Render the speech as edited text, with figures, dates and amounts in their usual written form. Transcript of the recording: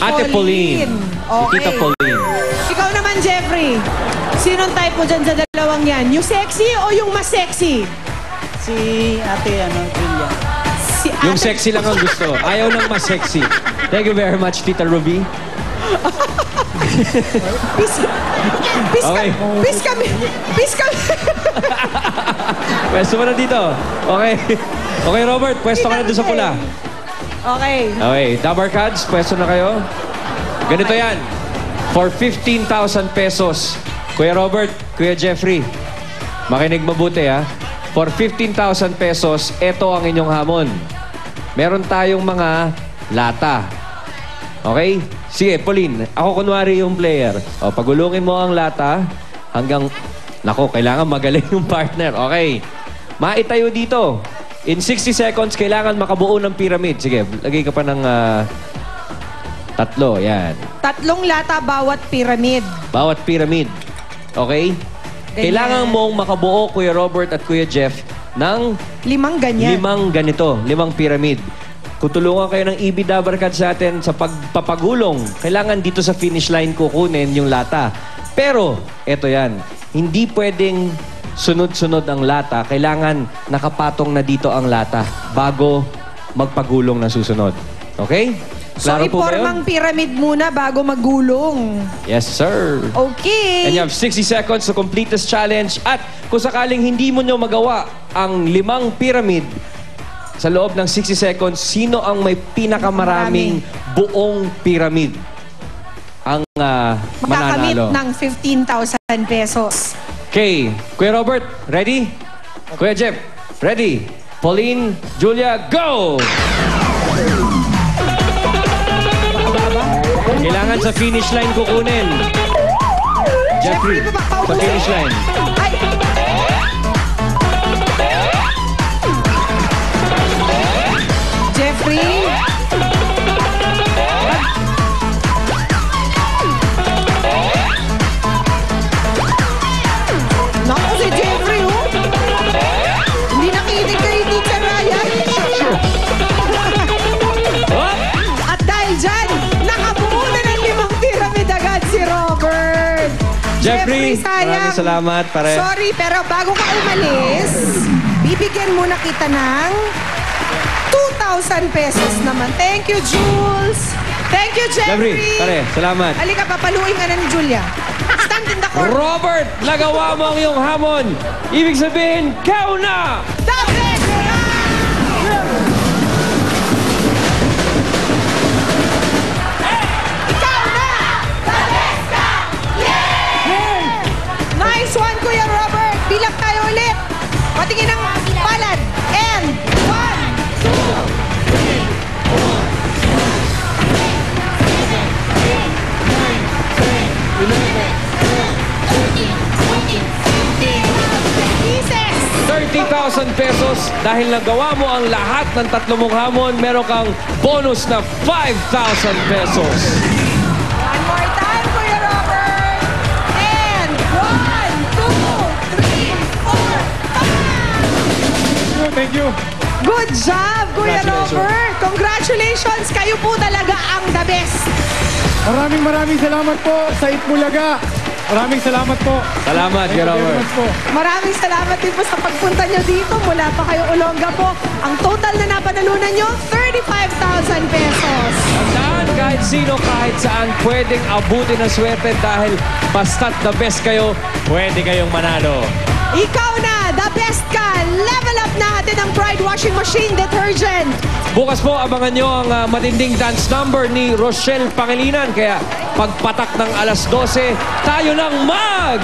Ate Pauline. Okay. Tita Pauline. Ikaw naman, Jeffrey. Sinong type mo dyan sa dalawang yan? Yung sexy o yung mas sexy? Si ate, Julia. Si ate... Yung sexy lang ang gusto. Ayaw ng mas sexy. Thank you very much, Tita Ruby. Okay. Peace kami. Pwesto mo na dito. Okay. Okay, Robert. Pwesto ka na doon sa pula. Okay. Okay. Dabar Cards, pwesto na kayo. Ganito yan. For 15,000 pesos. Kuya Robert, Kuya Jeffrey, makinig mabuti ha. For 15,000 pesos, ito ang inyong hamon. Meron tayong mga lata. Okay? Sige, Pauline, ako kunwari yung player. O, pagulungin mo ang lata hanggang... Nako, kailangan magaling yung partner. Okay. Maitayo dito. In 60 seconds, kailangan makabuo ng pyramid. Sige, lagay ka pa ng 3. Yan. 3 lata bawat pyramid. Bawat pyramid. Okay? Kailangan mong makabuo, Kuya Robert at Kuya Jeff, ng 5 ganyan. 5 ganito. 5 pyramid. Kutulungan kayo ng EB Dabarkad sa atin sa pagpapagulong. Kailangan dito sa finish line kukunin yung lata. Pero, eto yan. Hindi pwedeng sunod-sunod ang lata. Kailangan nakapatong na dito ang lata bago magpagulong na susunod. Okay? Klaro po ba yun? ipormang pyramid muna bago magulong. Yes, sir. Okay. And you have 60 seconds to complete this challenge. At kung sakaling hindi mo nyo magawa ang 5 pyramid, sa loob ng 60 seconds, sino ang may pinakamaraming buong pyramid? Ang Makakamit mananalo. ng 15,000 pesos. Okay. Kuya Robert, ready? Kuya Jeff, ready? Pauline, Julia, go! Kailangan sa finish line kukunin. Jeffrey, sa finish line. Ay! Jeffrey? Naku, si Jeffrey, oh! Hindi nakinig kay Teacher Ryan. At dahil dyan, nakabuo na ng 5 pyramid agad si Robert. Jeffrey, sayang. maraming salamat. Sorry, pero bago ka umalis, bibigyan muna kita ng 2,000 pesos naman. Thank you, Jules. Thank you, Jeffrey. Jeffrey, salamat. Halika, papaluin ka na ni Julia. Stand in the corner. Robert, nagawa mo ang iyong hamon. Ibig sabihin, kau na! The best ka! Ikaw na! The best ka! Yeah! Nice one, Kuya Robert. Bilang tayo ulit. Patingin ang palad. And 1, 2, 3, 30,000 pesos. Dahil nagawa mo ang lahat ng 3 mong hamon, meron kang bonus na 5,000 pesos. One more time, Kuya Robert. And 1, 2, 3, 4, 5. Thank you. Good job, Kuya Congratulations. Robert. Congratulations. Kayo po talaga ang the best. Maraming salamat po sa Itbulaga. Maraming salamat po. Salamat, Kuya Robert. Maraming salamat din po sa pagpunta nyo dito. Mula pa kayo Olonga po. Ang total na napanalunan nyo, 35,000 pesos. Tandaan, kahit sino, kahit saan, pwedeng abutin ang swerte dahil basta't the best kayo, pwede kayong manalo. Ikaw na, the best ka. Level up natin ang Pride Washing Machine Detergent. Bukas po, abangan nyo ang matinding dance number ni Rochelle Pangilinan. Kaya pagpatak ng alas 12, tayo ng mag!